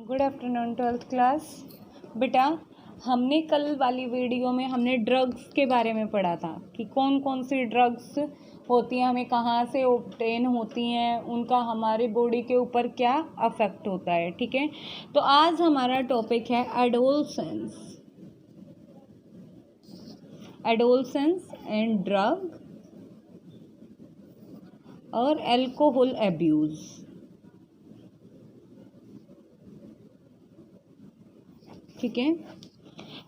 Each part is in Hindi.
Good afternoon 12th class. बेटा हमने कल वाली वीडियो में हमने ड्रग्स के बारे में पढ़ा था कि कौन कौन सी ड्रग्स होती हैं, हमें कहाँ से ऑब्टेन होती हैं, उनका हमारे बॉडी के ऊपर क्या अफेक्ट होता है। ठीक है, तो आज हमारा टॉपिक है एडोलसेंस एंड ड्रग और अल्कोहल अब्यूज़। ठीक है,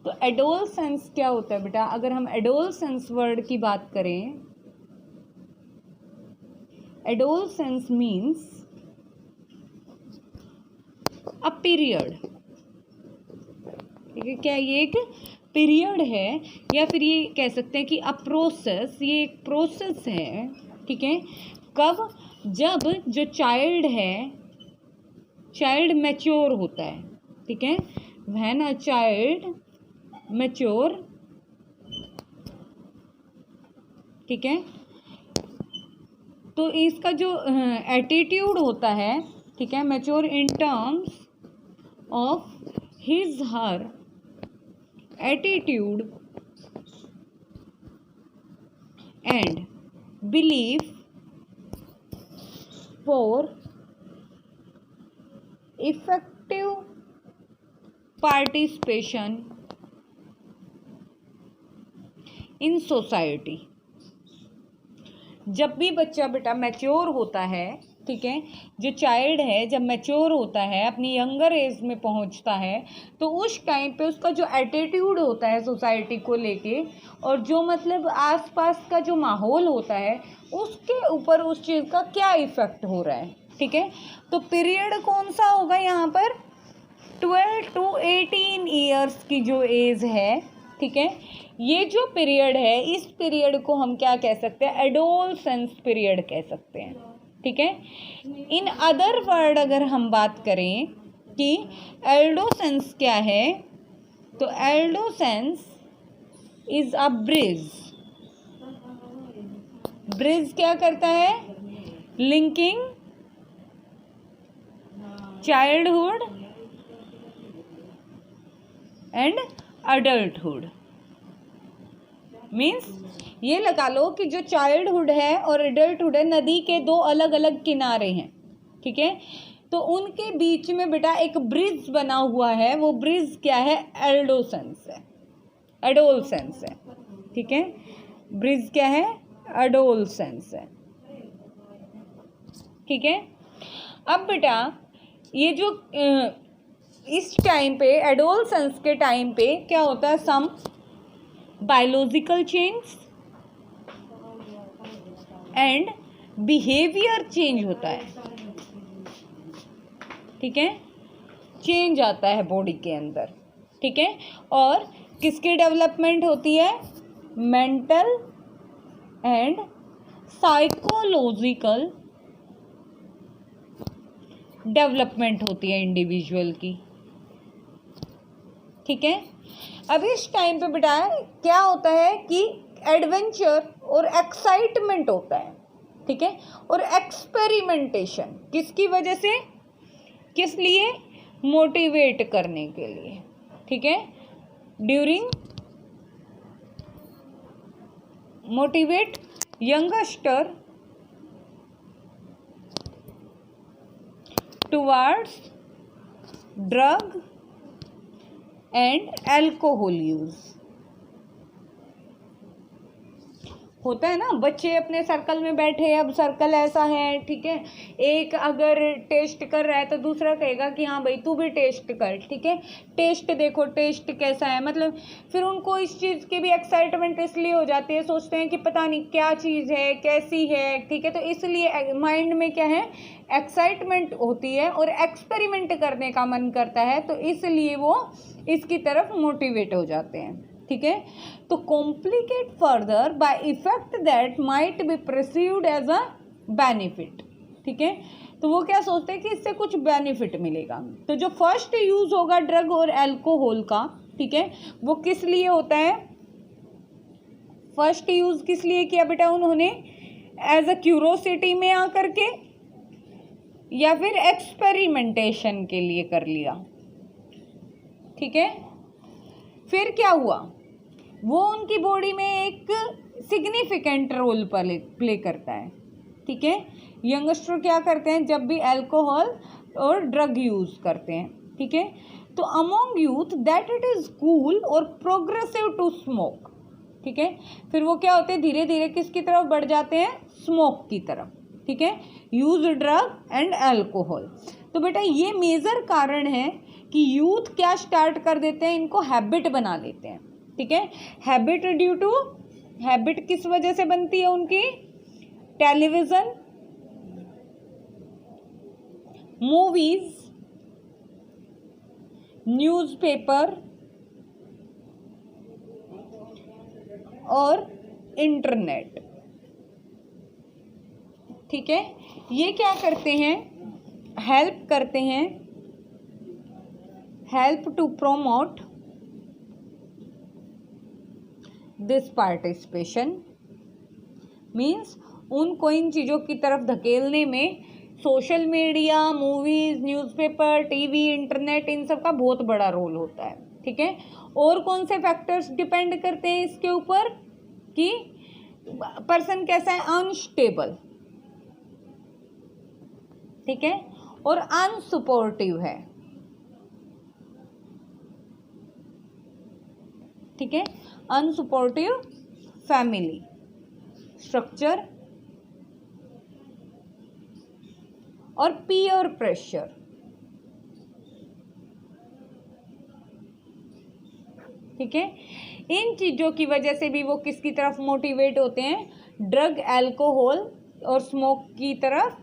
तो एडोलसेंस क्या होता है बेटा? अगर हम एडोलसेंस वर्ड की बात करें, एडोलसेंस मीन्स अ पीरियड। ठीक है, क्या ये एक पीरियड है या फिर ये कह सकते हैं कि अ प्रोसेस, ये एक प्रोसेस है। ठीक है, कब? जब जो चाइल्ड मैच्योर होता है। ठीक है, when a child mature, ठीक है, तो इसका जो एटीट्यूड होता है, ठीक है, mature in terms of his her attitude and belief for effective participation in society. जब भी बच्चा बेटा मैच्योर होता है, ठीक है, जो चाइल्ड है जब मैच्योर होता है, अपनी यंगर एज में पहुंचता है, तो उस टाइम पे उसका जो एटीट्यूड होता है सोसाइटी को लेके और जो मतलब आसपास का जो माहौल होता है उसके ऊपर उस चीज़ का क्या इफ़ेक्ट हो रहा है। ठीक है, तो पीरियड कौन सा होगा यहाँ पर? 12 to 18 ईयर्स की जो एज है, ठीक है, ये जो पीरियड है, इस पीरियड को हम क्या कह सकते हैं? एडोलसेंस पीरियड कह सकते हैं। ठीक है, इन अदर वर्ड अगर हम बात करें कि एडोलसेंस क्या है, तो एडोलसेंस इज अ ब्रिज क्या करता है? Linking childhood and adulthood. Means ये लगा लो कि जो चाइल्डहुड है और अडल्टहुड है, नदी के दो अलग अलग किनारे हैं। ठीक है, तो उनके बीच में बेटा एक ब्रिज बना हुआ है। वो ब्रिज क्या है? एडोलसेंस है। ठीक है, ब्रिज क्या है? एडोलसेंस है। ठीक है, अब बेटा ये जो इस टाइम पे एडोलसेंस के टाइम पे क्या होता है? Some biological change and behaviour change होता है। ठीक है, चेंज आता है बॉडी के अंदर। ठीक है, और किसकी डेवलपमेंट होती है? मेंटल एंड साइकोलॉजिकल डेवलपमेंट होती है इंडिविजुअल की। ठीक है, अब इस टाइम पे बेटा क्या होता है कि एडवेंचर और एक्साइटमेंट होता है। ठीक है, और एक्सपेरिमेंटेशन किसकी वजह से? किस लिए? मोटिवेट करने के लिए। ठीक है, during motivate youngster towards drug and alcohol use. होता है ना, बच्चे अपने सर्कल में बैठे, अब सर्कल ऐसा है, ठीक है, एक अगर टेस्ट कर रहा है तो दूसरा कहेगा कि हाँ भाई तू भी टेस्ट कर। ठीक है, टेस्ट देखो, टेस्ट कैसा है, मतलब फिर उनको इस चीज़ की भी एक्साइटमेंट इसलिए हो जाती है, सोचते हैं कि पता नहीं क्या चीज़ है, कैसी है। ठीक है, तो इसलिए माइंड में क्या है? एक्साइटमेंट होती है और एक्सपेरिमेंट करने का मन करता है, तो इसलिए वो इसकी तरफ मोटिवेट हो जाते हैं। ठीक है, तो complicate further by effect that might be perceived as a benefit. ठीक है, तो वो क्या सोचते हैं कि इससे कुछ बेनिफिट मिलेगा। तो जो फर्स्ट यूज होगा ड्रग और अल्कोहल का, ठीक है, वो किस लिए होता है? फर्स्ट यूज किस लिए किया बेटा उन्होंने? एज अ क्यूरोसिटी में आकर के या फिर एक्सपेरिमेंटेशन के लिए कर लिया, ठीक है। फिर क्या हुआ, वो उनकी बॉडी में एक सिग्निफिकेंट रोल प्ले करता है, ठीक है। यंगस्टर क्या करते हैं जब भी अल्कोहल और ड्रग यूज करते हैं, ठीक है। तो among youth that it is cool और प्रोग्रेसिव टू स्मोक, ठीक है। फिर वो क्या होते हैं, धीरे धीरे किसकी तरफ बढ़ जाते हैं, स्मोक की तरफ, ठीक है। Use drug and alcohol. तो बेटा ये मेजर कारण है कि यूथ क्या स्टार्ट कर देते हैं, इनको हैबिट बना लेते हैं, ठीक है। हैबिट ड्यू टू, हैबिट किस वजह से बनती है उनकी, टेलीविजन, मूवीज, न्यूज़पेपर और इंटरनेट, ठीक है। ये क्या करते हैं, हेल्प करते हैं, help to promote this participation, means उनको इन चीज़ों की तरफ धकेलने में social media, movies, newspaper, TV, internet, इन सब का बहुत बड़ा रोल होता है, ठीक है। और कौन से फैक्टर्स डिपेंड करते हैं इसके ऊपर कि पर्सन कैसा है, अनस्टेबल, ठीक है, और अनसपोर्टिव है, ठीक है। अनसपोर्टिव फैमिली स्ट्रक्चर और पीयर प्रेशर, ठीक है। इन चीज़ों की वजह से भी वो किसकी तरफ मोटिवेट होते हैं, ड्रग, अल्कोहल और स्मोक की तरफ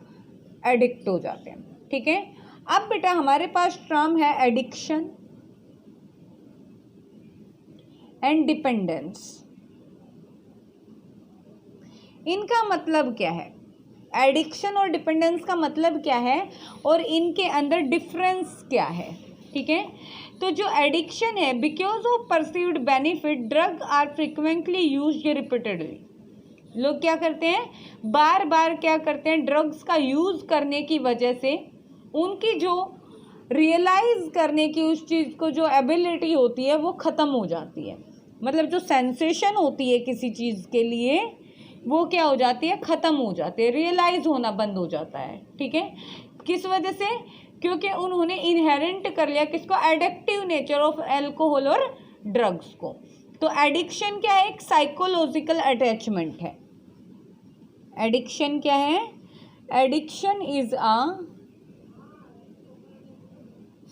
एडिक्ट हो जाते हैं, ठीक है। अब बेटा हमारे पास टर्म है एडिक्शन एंड डिपेंडेंस। इनका मतलब क्या है, एडिक्शन और डिपेंडेंस का मतलब क्या है और इनके अंदर डिफरेंस क्या है, ठीक है। तो जो एडिक्शन है, because of perceived benefit drug are frequently used repeatedly. लोग क्या करते हैं, बार बार क्या करते हैं, ड्रग्स का यूज करने की वजह से उनकी जो रियलाइज करने की उस चीज़ को जो एबिलिटी होती है वो ख़त्म हो जाती है। मतलब जो सेंसेशन होती है किसी चीज़ के लिए वो क्या हो जाती है, ख़त्म हो जाती है, रियलाइज होना बंद हो जाता है, ठीक है। किस वजह से, क्योंकि उन्होंने इनहेरेंट कर लिया किसको, एडिक्टिव नेचर ऑफ अल्कोहल और ड्रग्स को। तो एडिक्शन क्या है, एक साइकोलॉजिकल अटैचमेंट है। एडिक्शन क्या है, addiction is a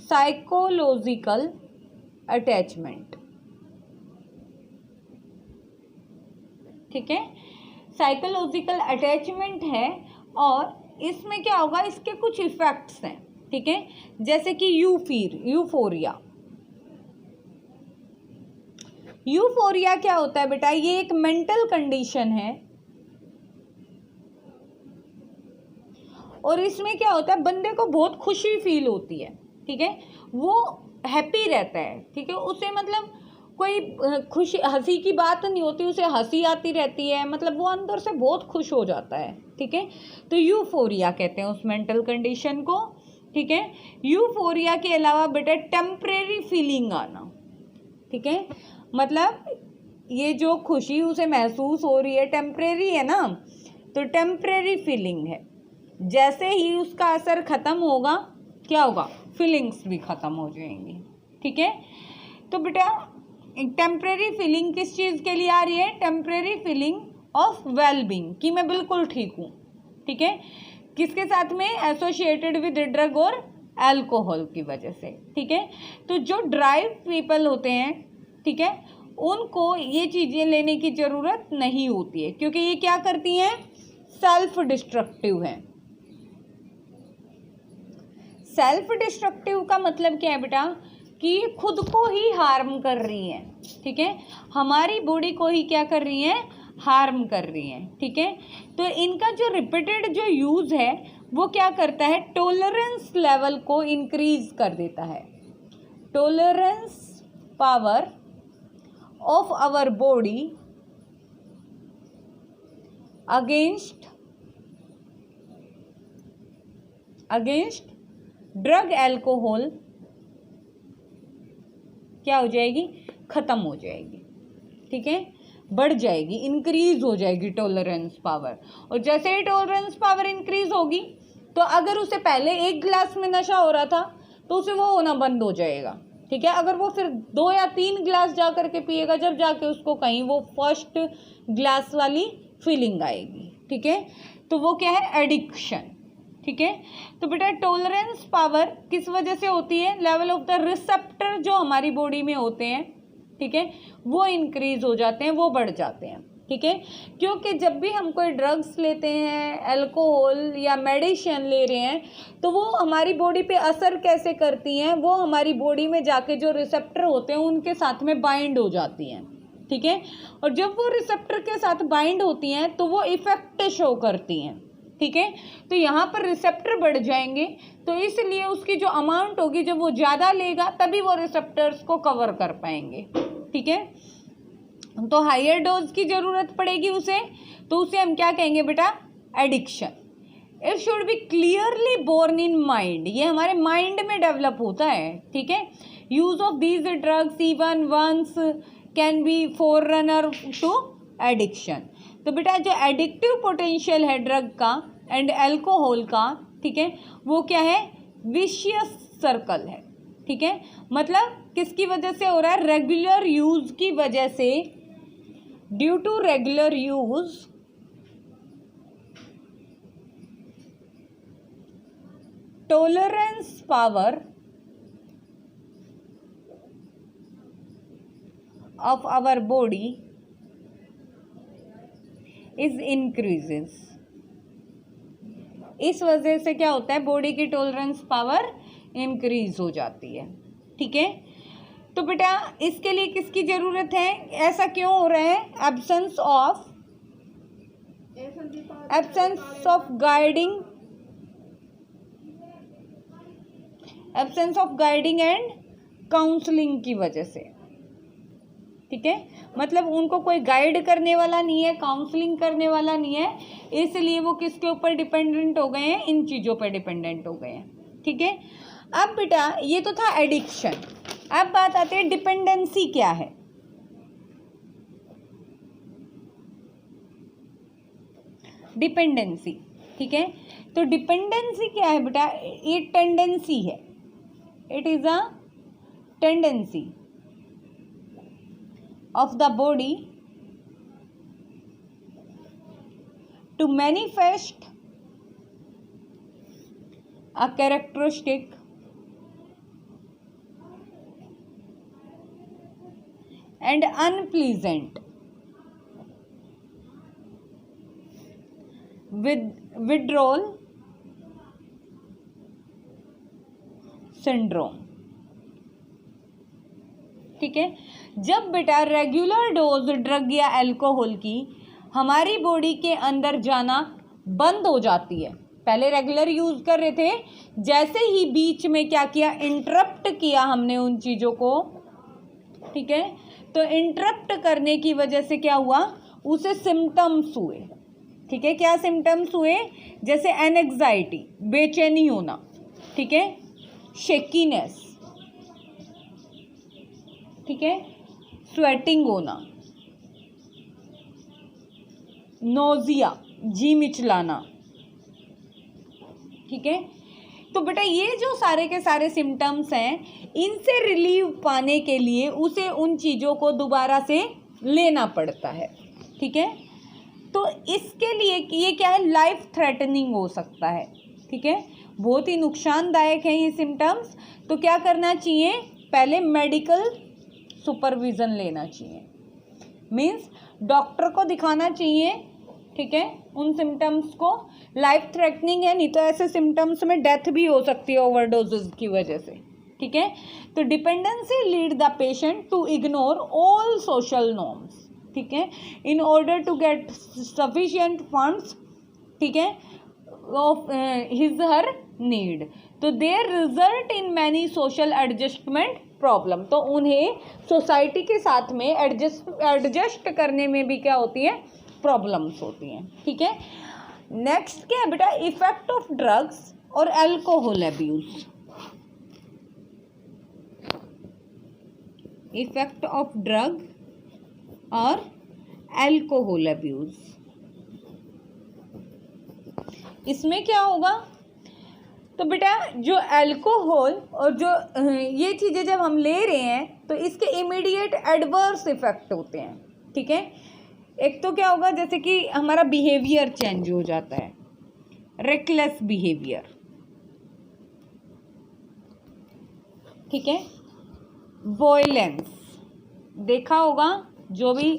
psychological attachment, ठीक है। साइकोलॉजिकल अटैचमेंट है और इसमें क्या होगा, इसके कुछ इफेक्ट्स हैं, ठीक है। जैसे कि यूफोरिया। यूफोरिया क्या होता है बेटा, ये एक मेंटल कंडीशन है और इसमें क्या होता है, बंदे को बहुत खुशी फील होती है, ठीक है। वो हैप्पी रहता है, ठीक है। उसे मतलब कोई खुशी हंसी की बात नहीं होती, उसे हंसी आती रहती है, मतलब वो अंदर से बहुत खुश हो जाता है, ठीक है। तो यूफोरिया कहते हैं उस मेंटल कंडीशन को, ठीक है। यूफोरिया के अलावा बेटा टेम्परेरी फीलिंग आना, ठीक है। मतलब ये जो खुशी उसे महसूस हो रही है टेम्परेरी है ना, तो टेम्परेरी फीलिंग है। जैसे ही उसका असर ख़त्म होगा क्या होगा, फीलिंग्स भी ख़त्म हो जाएंगी, ठीक है। तो बेटा टेम्परेरी फीलिंग किस चीज़ के लिए आ रही है, टेम्परेरी फीलिंग ऑफ वेलबींग, कि मैं बिल्कुल ठीक हूँ, ठीक है। किसके साथ में, एसोसिएटेड विद ड्रग और अल्कोहल की वजह से, ठीक है। तो जो ड्राइव पीपल होते हैं, ठीक है, उनको ये चीज़ें लेने की ज़रूरत नहीं होती है, क्योंकि ये क्या करती हैं, सेल्फ डिस्ट्रक्टिव हैं। सेल्फ डिस्ट्रक्टिव का मतलब क्या है बेटा, कि खुद को ही हार्म कर रही हैं, ठीक है। हमारी बॉडी को ही क्या कर रही हैं, हार्म कर रही हैं, ठीक है। तो इनका जो रिपीटेड जो यूज़ है वो क्या करता है, टॉलरेंस लेवल को इंक्रीज कर देता है। Tolerance power of our body against against drug alcohol क्या हो जाएगी, खत्म हो जाएगी, ठीक है, बढ़ जाएगी, इंक्रीज हो जाएगी टॉलरेंस पावर। और जैसे ही टॉलरेंस पावर इंक्रीज होगी तो अगर उसे पहले 1 गिलास में नशा हो रहा था तो उसे वो होना बंद हो जाएगा, ठीक है। अगर वो फिर 2 या 3 गिलास जा करके पिएगा, जब जाके उसको कहीं वो फर्स्ट ग्लास वाली फीलिंग आएगी, ठीक है। तो वो क्या है, एडिक्शन, ठीक है। तो बेटा टॉलरेंस पावर किस वजह से होती है, लेवल ऑफ द रिसेप्टर जो हमारी बॉडी में होते हैं, ठीक है, वो इंक्रीज हो जाते हैं, वो बढ़ जाते हैं, ठीक है। क्योंकि जब भी हम कोई ड्रग्स लेते हैं, अल्कोहल या मेडिसिन ले रहे हैं, तो वो हमारी बॉडी पे असर कैसे करती हैं, वो हमारी बॉडी में जाके जो रिसेप्टर होते हैं उनके साथ में बाइंड हो जाती हैं, ठीक है। और जब वो रिसेप्टर के साथ बाइंड होती हैं तो वो इफेक्ट शो करती हैं, ठीक है। तो यहाँ पर रिसेप्टर बढ़ जाएंगे, तो इसलिए उसकी जो अमाउंट होगी, जब वो ज़्यादा लेगा तभी वो रिसेप्टर्स को कवर कर पाएंगे, ठीक है। तो हायर डोज की ज़रूरत पड़ेगी उसे, तो उसे हम क्या कहेंगे बेटा, addiction. It should be clearly borne in mind, ये हमारे माइंड में डेवलप होता है, ठीक है। Use of these drugs even once can be forerunner to addiction. तो बेटा जो एडिक्टिव पोटेंशियल है ड्रग का एंड अल्कोहल का, ठीक है, वो क्या है, विशियस सर्कल है, ठीक है। मतलब किसकी वजह से हो रहा है, रेगुलर यूज की वजह से, due to regular use tolerance power of our body is increases. इस वजह से क्या होता है, बॉडी की टॉलरेंस पावर इंक्रीज हो जाती है, ठीक है। तो बेटा इसके लिए किसकी जरूरत है, ऐसा क्यों हो रहा है, absence of guiding and counselling की वजह से, ठीक है। मतलब उनको कोई गाइड करने वाला नहीं है, काउंसलिंग करने वाला नहीं है, इसलिए वो किसके ऊपर डिपेंडेंट हो गए हैं, इन चीज़ों पर डिपेंडेंट हो गए हैं, ठीक है। अब बेटा ये तो था एडिक्शन, अब बात आती है डिपेंडेंसी क्या है। डिपेंडेंसी, ठीक है। तो डिपेंडेंसी क्या है बेटा, ये टेंडेंसी है, it is a tendency of the body to manifest a characteristic and unpleasant withdrawal syndrome, ठीक है। जब बेटा रेगुलर डोज ड्रग या अल्कोहल की हमारी बॉडी के अंदर जाना बंद हो जाती है, पहले रेगुलर यूज कर रहे थे, जैसे ही बीच में क्या किया, इंटरप्ट किया हमने उन चीज़ों को, ठीक है। तो इंटरप्ट करने की वजह से क्या हुआ, उसे सिम्टम्स हुए, ठीक है। क्या सिम्टम्स हुए, जैसे एंग्जाइटी, बेचैनी होना, ठीक है, शेकीनेस, ठीक है, स्वेटिंग होना, नोजिया, जी मिचलाना, ठीक है। तो बेटा ये जो सारे के सारे सिम्टम्स हैं, इनसे रिलीव पाने के लिए उसे उन चीज़ों को दोबारा से लेना पड़ता है, ठीक है। तो इसके लिए ये क्या है, लाइफ थ्रेटनिंग हो सकता है, ठीक है, बहुत ही नुकसानदायक है ये सिम्टम्स। तो क्या करना चाहिए, पहले मेडिकल सुपरविज़न लेना चाहिए, मीन्स डॉक्टर को दिखाना चाहिए, ठीक है, उन सिम्टम्स को। लाइफ थ्रेटनिंग है, नहीं तो ऐसे सिम्टम्स में डेथ भी हो सकती है ओवरडोजेस की वजह से, ठीक है। तो dependency lead the patient to ignore all social norms, ठीक है, in order to get sufficient funds, ठीक है, ऑफ हिज हर नीड। तो their result in many social adjustment problem, तो उन्हें सोसाइटी के साथ में एडजस्ट करने में भी क्या होती है, प्रॉब्लम्स होती हैं, ठीक है। नेक्स्ट क्या है बेटा, इफेक्ट ऑफ ड्रग्स और alcohol abuse. Effect of drug और अल्कोहल अब्यूज। इसमें क्या होगा, तो बेटा जो अल्कोहल और जो ये चीज़ें जब हम ले रहे हैं तो इसके इमीडिएट एडवर्स इफेक्ट होते हैं, ठीक है। एक तो क्या होगा, जैसे कि हमारा बिहेवियर चेंज हो जाता है, रेकलेस बिहेवियर, ठीक है। वॉयलेंस, देखा होगा जो भी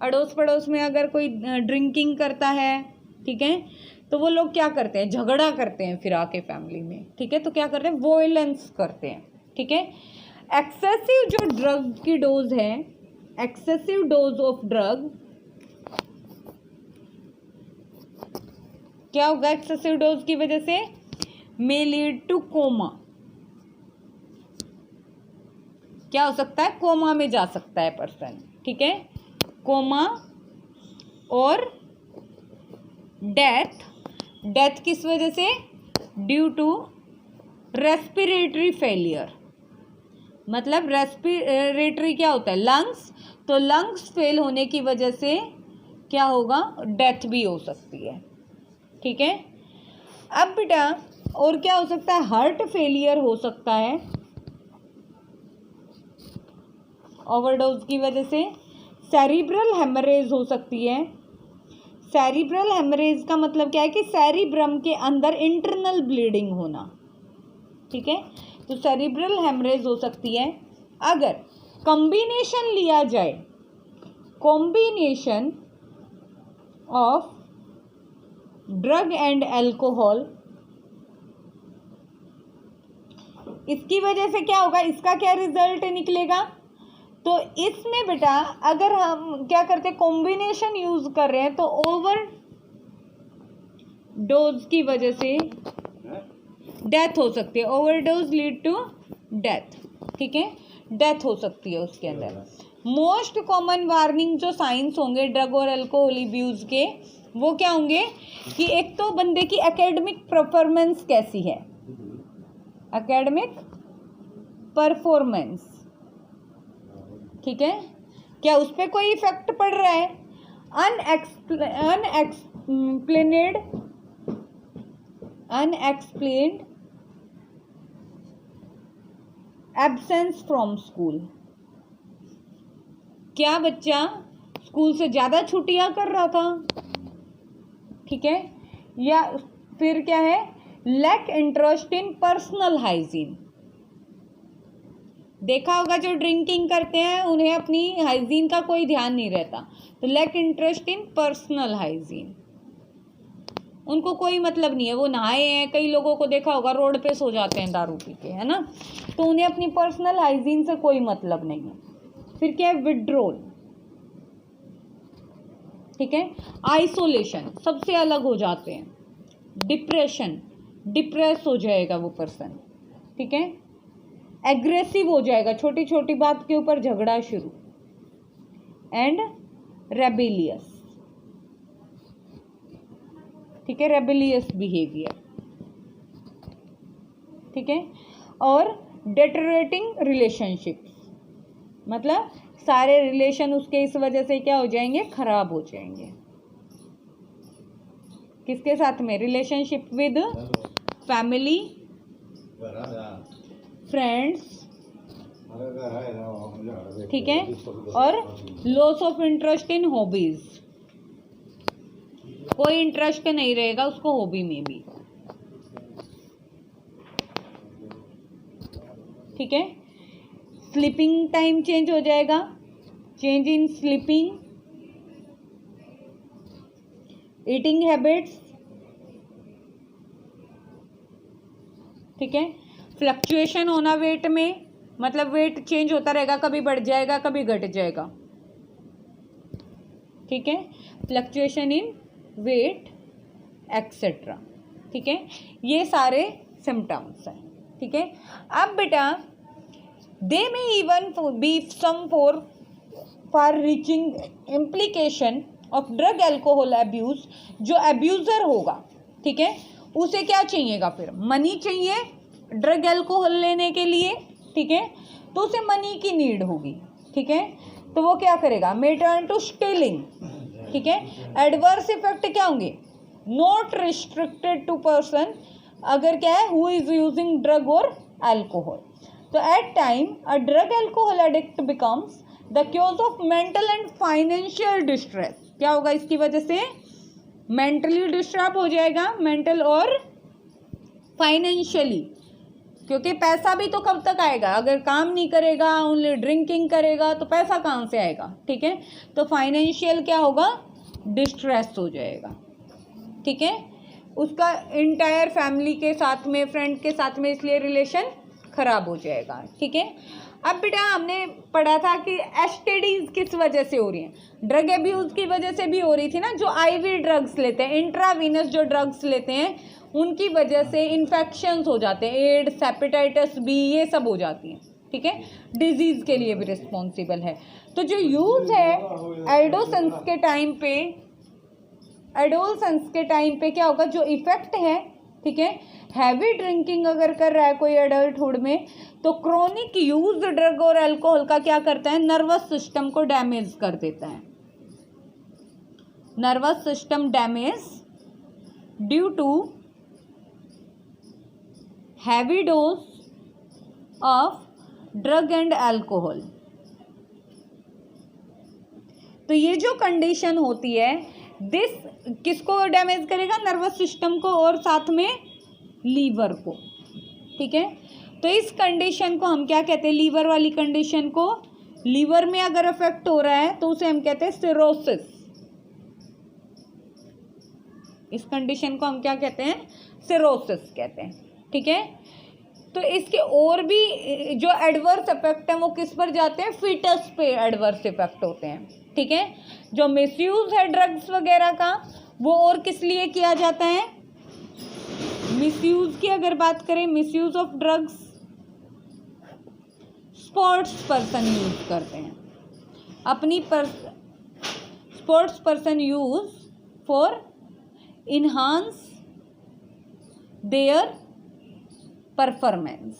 अड़ोस पड़ोस में अगर कोई ड्रिंकिंग करता है, ठीक है, तो वो लोग क्या करते हैं, झगड़ा करते हैं फिर आके फैमिली में, ठीक है। तो क्या करते हैं, वॉयलेंस करते हैं, ठीक है। एक्सेसिव जो ड्रग की डोज है, एक्सेसिव डोज ऑफ ड्रग, क्या होगा, एक्सेसिव डोज की वजह से मे लीड टू कोमा। क्या हो सकता है, कोमा में जा सकता है पर्सन, ठीक है, कोमा। और डेथ, डेथ किस वजह से, ड्यू टू रेस्पिरेटरी फेलियर। मतलब रेस्पिरेटरी क्या होता है, लंग्स, तो लंग्स फेल होने की वजह से क्या होगा, डेथ भी हो सकती है, ठीक है। अब बेटा और क्या हो सकता है, हार्ट फेलियर हो सकता है ओवरडोज की वजह से। सेरिब्रल हेमरेज हो सकती है। सेरिब्रल हेमरेज का मतलब क्या है कि सेरिब्रम के अंदर इंटरनल ब्लीडिंग होना, ठीक है। तो सेरिब्रल हेमरेज हो सकती है। अगर कॉम्बिनेशन लिया जाए, combination of drug and alcohol, इसकी वजह से क्या होगा, इसका क्या रिजल्ट निकलेगा, तो इसमें बेटा अगर हम क्या करते हैं, कॉम्बिनेशन यूज कर रहे हैं, तो ओवर डोज की वजह से डेथ हो सकती है। ओवरडोज लीड टू डेथ, ठीक है, डेथ हो सकती है उसके अंदर। मोस्ट कॉमन वार्निंग जो साइंस होंगे ड्रग और अल्कोहल अब्यूज के, वो क्या होंगे कि एक तो बंदे की एकेडमिक परफॉर्मेंस कैसी है, एकेडमिक परफॉर्मेंस, ठीक है, क्या उस पर कोई इफेक्ट पड़ रहा है। अनएक्सप्लेन्ड एब्सेंस फ्रॉम स्कूल, क्या बच्चा स्कूल से ज़्यादा छुट्टियां कर रहा था, ठीक है। या फिर क्या है, lack interest in personal hygiene. देखा होगा जो ड्रिंकिंग करते हैं उन्हें अपनी हाइजीन का कोई ध्यान नहीं रहता, तो lack interest in personal hygiene, उनको कोई मतलब नहीं है, वो नहाए हैं, कई लोगों को देखा होगा रोड पे सो जाते हैं दारू पी के, है ना, तो उन्हें अपनी पर्सनल हाइजीन से कोई मतलब नहीं है। फिर क्या है, विड्रोल, ठीक है, आइसोलेशन, सबसे अलग हो जाते हैं, डिप्रेशन, डिप्रेस हो जाएगा वो पर्सन, ठीक है, एग्रेसिव हो जाएगा, छोटी छोटी बात के ऊपर झगड़ा शुरू, एंड रेबेलियस, ठीक है, रेबेलियस बिहेवियर, ठीक है। और डेटरेटिंग रिलेशनशिप्स, मतलब सारे रिलेशन उसके इस वजह से क्या हो जाएंगे, खराब हो जाएंगे। किसके साथ में, रिलेशनशिप विद फैमिली, फ्रेंड्स, ठीक है, और loss of interest in hobbies, कोई इंटरेस्ट नहीं रहेगा उसको हॉबी में भी, ठीक है। स्लीपिंग टाइम चेंज हो जाएगा, change in sleeping, eating habits, ठीक है। फ्लक्चुएशन होना वेट में, मतलब वेट चेंज होता रहेगा, कभी बढ़ जाएगा कभी घट जाएगा, ठीक है, फ्लक्चुएशन इन वेट एक्सेट्रा, ठीक है, ये सारे सिम्टम्स हैं, ठीक है। अब बेटा they may even be some far reaching implication of drug alcohol abuse, जो अब्यूज़र होगा, ठीक है, उसे क्या चाहिएगा, फिर मनी चाहिए ड्रग अल्कोहल लेने के लिए, ठीक है, तो उसे मनी की नीड होगी, ठीक है, तो वो क्या करेगा, मे टर्न टू स्टीलिंग, ठीक है। एडवर्स इफेक्ट क्या होंगे, नॉट रिस्ट्रिक्टेड टू पर्सन, अगर क्या है, हु इज यूजिंग ड्रग और अल्कोहल। तो at time a drug alcohol addict becomes the cause of mental and financial distress. क्या होगा इसकी वजह से, मेंटली डिस्टर्ब हो जाएगा, मेंटल और फाइनेंशियली, क्योंकि पैसा भी तो कब तक आएगा, अगर काम नहीं करेगा, ओनली ड्रिंकिंग करेगा तो पैसा कहाँ से आएगा, ठीक है, तो फाइनेंशियल क्या होगा, डिस्ट्रेस हो जाएगा, ठीक है, उसका इंटायर फैमिली के साथ में, फ्रेंड के साथ में, इसलिए रिलेशन खराब हो जाएगा, ठीक है। अब बेटा हमने पढ़ा था कि एसटीडीज किस वजह से हो रही हैं, ड्रग एब्यूज की वजह से भी हो रही थी ना, जो आईवी ड्रग्स लेते हैं, इंट्रावीनस जो ड्रग्स लेते हैं, उनकी वजह से इन्फेक्शंस हो जाते हैं, एड्स, हेपेटाइटिस बी, ये सब हो जाती हैं, ठीक है, डिजीज के लिए भी रिस्पॉन्सिबल है। तो जो यूज है एडोसेंस के टाइम पे, एडोलसेंस के टाइम पे क्या होगा, जो इफेक्ट है, ठीक है, हैवी ड्रिंकिंग अगर कर रहा है कोई एडल्टहुड में, तो क्रोनिक यूज ड्रग और अल्कोहल का क्या करता है, नर्वस सिस्टम को डैमेज कर देता है, nervous system damage due to heavy dose of drug and alcohol. तो ये जो कंडीशन होती है, दिस किसको डैमेज करेगा, नर्वस सिस्टम को और साथ में लीवर को, ठीक है। तो इस कंडीशन को हम क्या कहते हैं, लीवर वाली कंडीशन को, लीवर में अगर अफेक्ट हो रहा है तो उसे हम कहते हैं सिरोसिस, इस कंडीशन को हम क्या कहते हैं, सिरोसिस कहते हैं, ठीक है। तो इसके और भी जो एडवर्स इफेक्ट हैं वो किस पर जाते हैं, फीटस पे एडवर्स इफेक्ट होते हैं, ठीक है। जो मिसयूज है ड्रग्स वगैरह का, वो और किस लिए किया जाता है, मिसयूज की अगर बात करें, misuse of drugs sports person use करते हैं, अपनी sports person use for enhance their performance,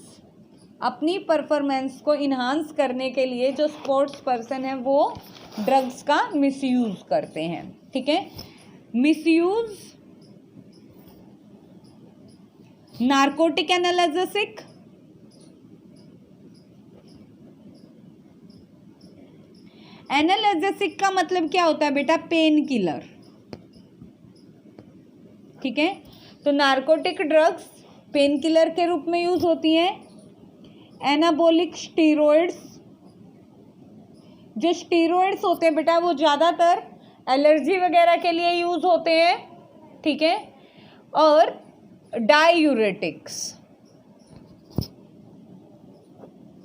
अपनी परफॉर्मेंस को इन्हांस करने के लिए जो स्पोर्ट्स पर्सन है वो ड्रग्स का मिसयूज करते हैं, ठीक है। मिसयूज नार्कोटिक एनाल्जेसिक, एनाल्जेसिक का मतलब क्या होता है बेटा, पेन किलर, ठीक है। तो नार्कोटिक ड्रग्स पेन किलर के रूप में यूज होती हैं। एनाबॉलिक स्टीरॉइड्स, जो स्टीरॉइड्स होते हैं बेटा वो ज़्यादातर एलर्जी वगैरह के लिए यूज होते हैं, ठीक है। और डायूरेटिक्स,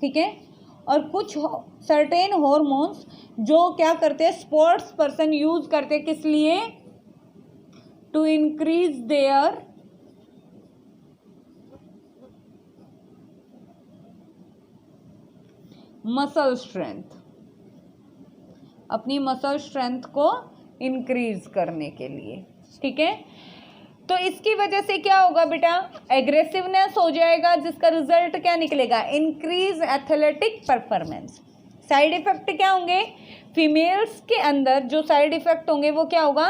ठीक है। और कुछ सर्टेन हॉर्मोन्स जो क्या करते हैं, स्पोर्ट्स पर्सन यूज करते हैं, किस लिए, to increase their muscle strength, अपनी मसल स्ट्रेंथ को इंक्रीज करने के लिए, ठीक है। तो इसकी वजह से क्या होगा बेटा, एग्रेसिवनेस हो जाएगा, जिसका रिजल्ट क्या निकलेगा, increase athletic performance. Side effect क्या होंगे, फीमेल्स के अंदर जो साइड इफेक्ट होंगे वो क्या होगा,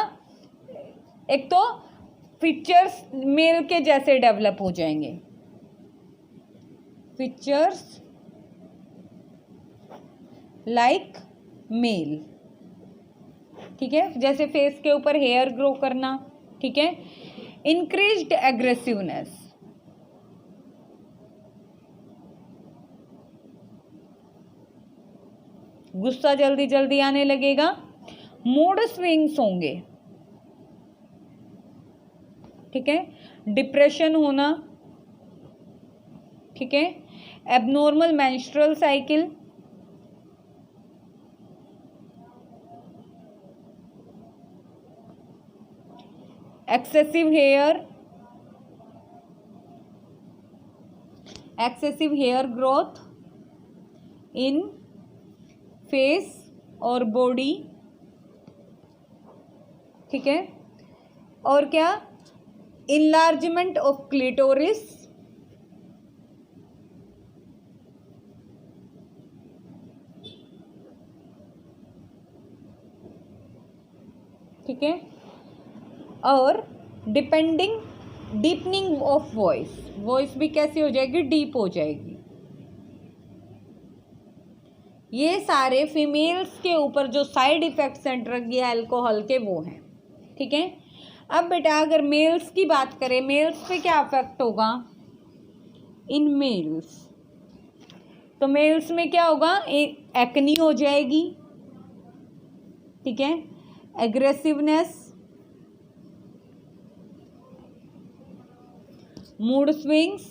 एक तो फीचर्स मेल के जैसे डेवलप हो जाएंगे, फीचर्स लाइक मेल, ठीक है, जैसे फेस के ऊपर हेयर ग्रो करना, ठीक है। इंक्रीज्ड एग्रेसिवनेस, गुस्सा जल्दी जल्दी आने लगेगा। मूड स्विंग्स होंगे, ठीक है, डिप्रेशन होना, ठीक है, abnormal menstrual cycle, excessive hair growth in face और बॉडी, ठीक है। और क्या, enlargement of clitoris, ठीक है, और डीपनिंग ऑफ वॉइस, वॉइस भी कैसी हो जाएगी, डीप हो जाएगी। ये सारे फीमेल्स के ऊपर जो साइड इफेक्ट्स हैं ड्रग या अल्कोहल के वो हैं, ठीक है। अब बेटा अगर मेल्स की बात करें, मेल्स पे क्या इफेक्ट होगा, इन मेल्स, तो मेल्स में क्या होगा, एक्नी हो जाएगी, ठीक है, aggressiveness, mood swings,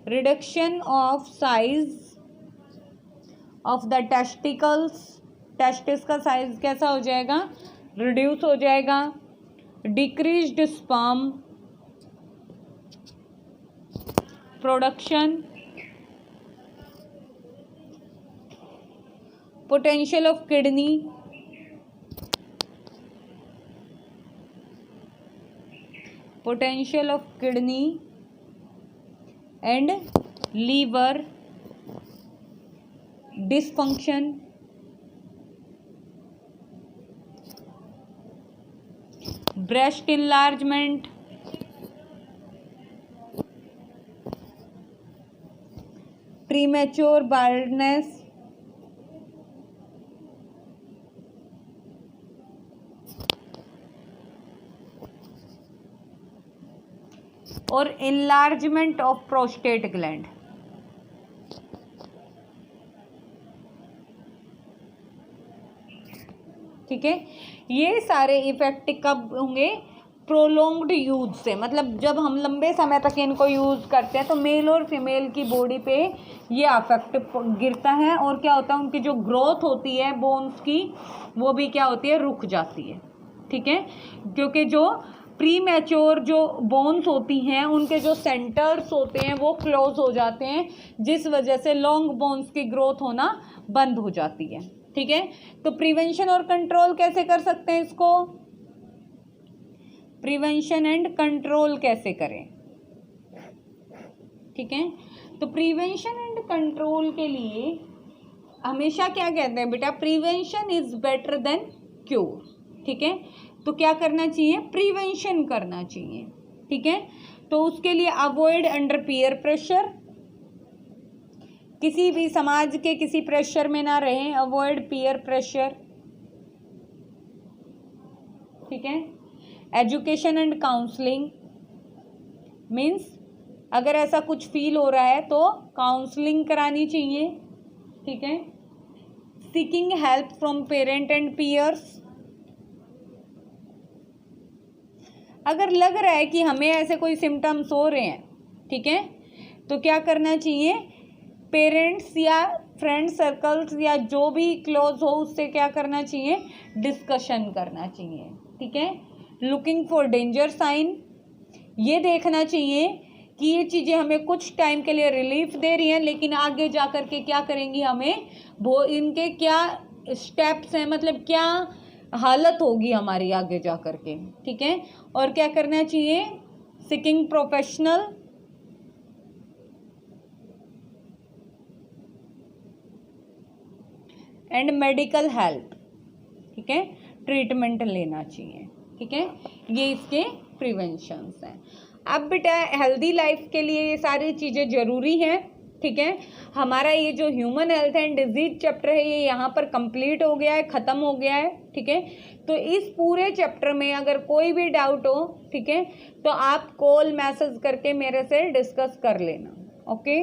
reduction of size of the testicles, testis का साइज कैसा हो जाएगा, रिड्यूस हो जाएगा, decreased sperm production, potential of kidney, and liver dysfunction, breast enlargement, premature baldness, और enlargement of prostate gland। ठीक है, ये सारे इफेक्ट कब होंगे, प्रोलोंग्ड यूज से, मतलब जब हम लंबे समय तक इनको यूज करते हैं तो मेल और फीमेल की बॉडी पे ये इफेक्ट गिरता है, और क्या होता है, उनकी जो ग्रोथ होती है बोन्स की वो भी क्या होती है, रुक जाती है, ठीक है, क्योंकि जो प्री मैच्योर जो बोन्स होती हैं उनके जो सेंटर्स होते हैं वो क्लोज हो जाते हैं, जिस वजह से लॉन्ग बोन्स की ग्रोथ होना बंद हो जाती है, ठीक है। तो प्रिवेंशन और कंट्रोल कैसे कर सकते हैं इसको, प्रिवेंशन एंड कंट्रोल कैसे करें, ठीक है। तो प्रिवेंशन एंड कंट्रोल के लिए हमेशा क्या कहते हैं बेटा, prevention is better than cure, ठीक है। तो क्या करना चाहिए, प्रिवेंशन करना चाहिए, ठीक है। तो उसके लिए अवॉइड अंडर पीयर प्रेशर, किसी भी समाज के किसी प्रेशर में ना रहें, अवॉइड पीयर प्रेशर, ठीक है। एजुकेशन एंड काउंसलिंग, मीन्स अगर ऐसा कुछ फील हो रहा है तो काउंसलिंग करानी चाहिए, ठीक है। Seeking help from parent and peers, अगर लग रहा है कि हमें ऐसे कोई सिम्टम्स हो रहे हैं, ठीक है, तो क्या करना चाहिए, पेरेंट्स या फ्रेंड सर्कल्स या जो भी क्लोज हो उससे क्या करना चाहिए, डिस्कशन करना चाहिए, ठीक है। लुकिंग फॉर डेंजर साइन, ये देखना चाहिए कि ये चीज़ें हमें कुछ टाइम के लिए रिलीफ दे रही हैं, लेकिन आगे जा कर के क्या करेंगी, हमें वो इनके क्या स्टेप्स हैं, मतलब क्या हालत होगी हमारी आगे जा कर के, ठीक है। और क्या करना चाहिए, seeking professional and medical help, ठीक है, ट्रीटमेंट लेना चाहिए, ठीक है। ये इसके प्रिवेंशंस हैं। अब बेटा हेल्दी लाइफ के लिए ये सारी चीज़ें ज़रूरी हैं, ठीक है। हमारा ये जो human health and disease chapter है ये यहाँ पर कंप्लीट हो गया है, ख़त्म हो गया है, ठीक है। तो इस पूरे चैप्टर में अगर कोई भी डाउट हो, ठीक है, तो आप कॉल मैसेज करके मेरे से डिस्कस कर लेना, ओके।